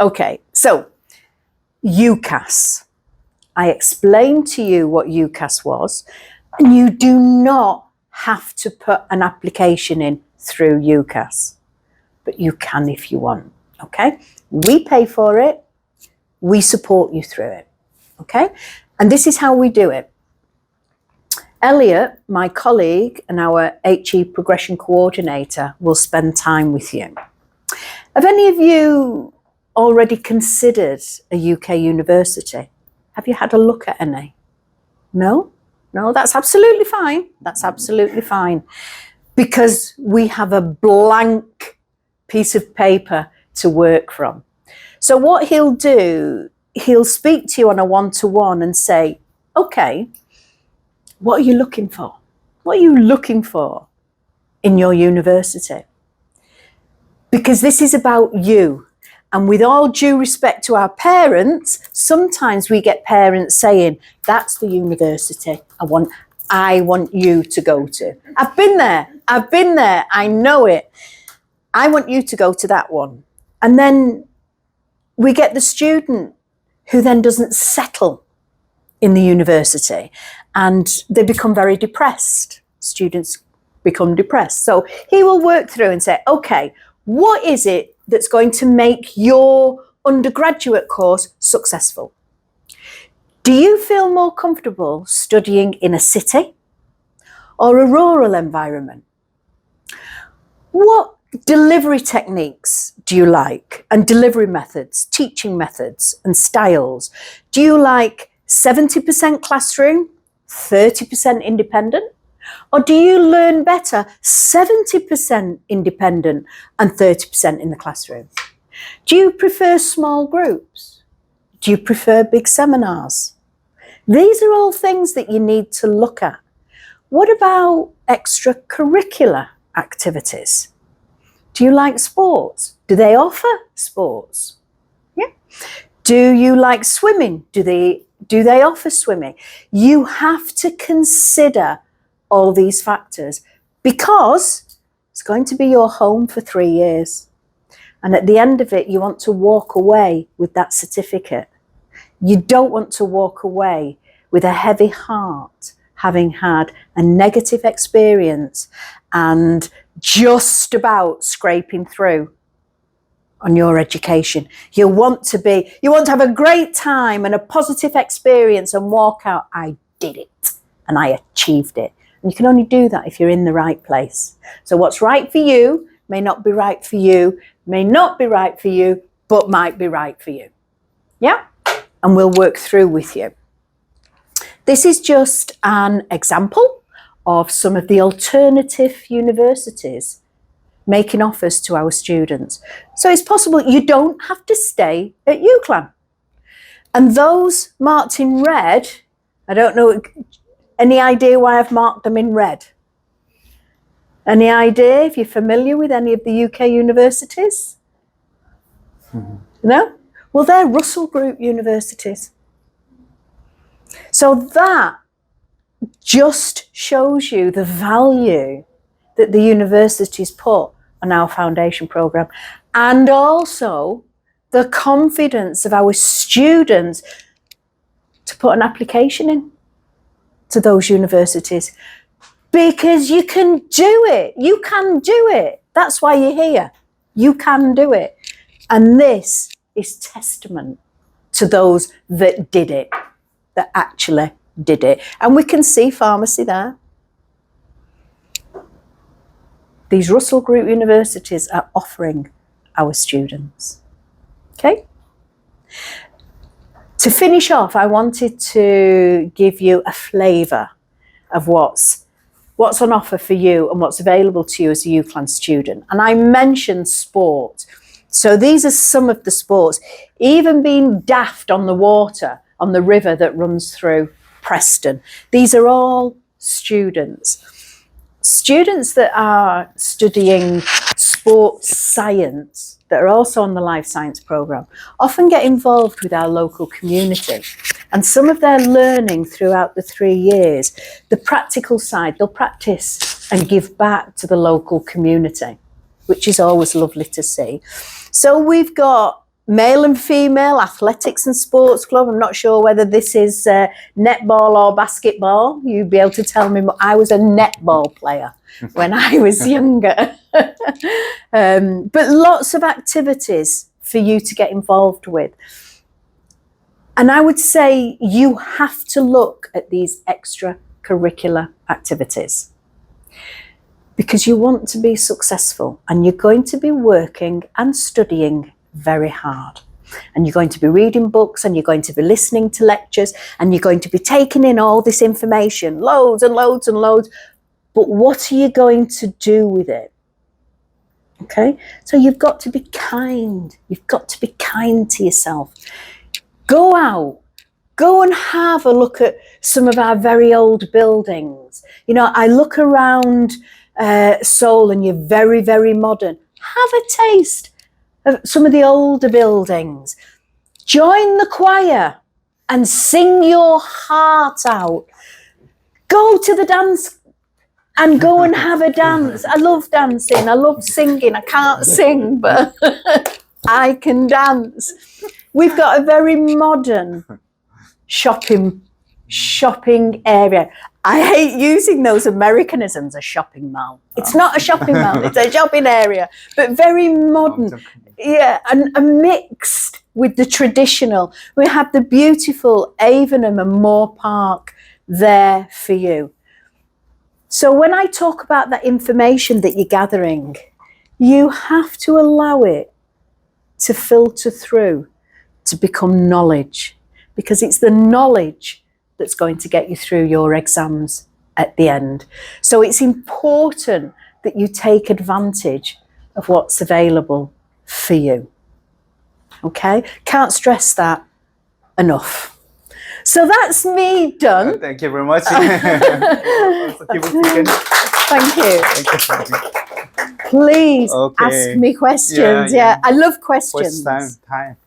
Okay, so UCAS. I explained to you what UCAS was, and you do not have to put an application in through UCAS, but you can if you want, okay? We pay for it, we support you through it, okay? And this is how we do it. Elliot, my colleague and our HE progression coordinator, will spend time with you. Have any of you already considered a UK university? Have you had a look at any? No? No, that's absolutely fine. That's absolutely fine. Because we have a blank piece of paper to work from. So what he'll do, he'll speak to you on a one-to-one and say, okay, what are you looking for? What are you looking for in your university? Because this is about you. And with all due respect to our parents, sometimes we get parents saying, that's the university I want you to go to. I've been there, I know it. I want you to go to that one. And then we get the student who then doesn't settle in the university and they become very depressed. Students become depressed. So he will work through and say, okay, what is it that's going to make your undergraduate course successful? Do you feel more comfortable studying in a city or a rural environment? What delivery techniques do you like, and delivery methods, teaching methods and styles? Do you like 70% classroom, 30% independent? Or do you learn better 70% independent and 30% in the classroom? Do you prefer small groups? Do you prefer big seminars? These are all things that you need to look at. What about extracurricular activities? Do you like sports? Do they offer sports? Yeah. Do you like swimming? Do they offer swimming? You have to consider all these factors because it's going to be your home for 3 years. And at the end of it, you want to walk away with that certificate. You don't want to walk away with a heavy heart, having had a negative experience and just about scraping through on your education. You want to have a great time and a positive experience and walk out, I did it and I achieved it. And you can only do that if you're in the right place. So what's right for you may not be right for you, may not be right for you, but might be right for you. Yeah? And we'll work through with you. This is just an example of some of the alternative universities making offers to our students. So it's possible you don't have to stay at UCLan. And those marked in red, I don't know, any idea why I've marked them in red? Any idea if you're familiar with any of the UK universities? No? Well, they're Russell Group universities. So that just shows you the value that the universities put on our foundation programme, and also the confidence of our students to put an application in to those universities, because you can do it. You can do it. That's why you're here. You can do it. And this is testament to those that did it, that actually did it. And we can see pharmacy there. These Russell Group universities are offering our students. Okay? To finish off, I wanted to give you a flavour of what's on offer for you and what's available to you as a UCLan student. And I mentioned sport. So these are some of the sports. Even being daft on the water, on the river that runs through Preston. These are all students. Students that are studying sports science, that are also on the life science programme, often get involved with our local community. And some of their learning throughout the 3 years, the practical side, they'll practice and give back to the local community, which is always lovely to see. So we've got male and female, athletics and sports club. I'm not sure whether this is netball or basketball. You'd be able to tell me more. I was a netball player when I was younger. But lots of activities for you to get involved with. And I would say you have to look at these extracurricular activities because you want to be successful and you're going to be working and studying very hard. And you're going to be reading books and you're going to be listening to lectures and you're going to be taking in all this information, loads and loads and loads. But what are you going to do with it? Okay, so you've got to be kind. You've got to be kind to yourself. Go out, go and have a look at some of our very old buildings. You know, I look around Seoul and you're very, very modern. Have a taste of some of the older buildings. Join the choir and sing your heart out. Go to the dance and go and have a dance. I love dancing. I love singing. I can't sing, but I can dance. We've got a very modern shopping area. I hate using those Americanisms, a shopping mall. It's not a shopping mall, it's a shopping area, but very modern. Yeah, and mixed with the traditional. We have the beautiful Avonham and Moore Park there for you. So when I talk about that information that you're gathering, you have to allow it to filter through, to become knowledge, because it's the knowledge that's going to get you through your exams at the end. So it's important that you take advantage of what's available for you. Okay? Can't stress that enough. So that's me done. Thank you very much. Thank you. Please ask me questions. Yeah, I love questions. First time.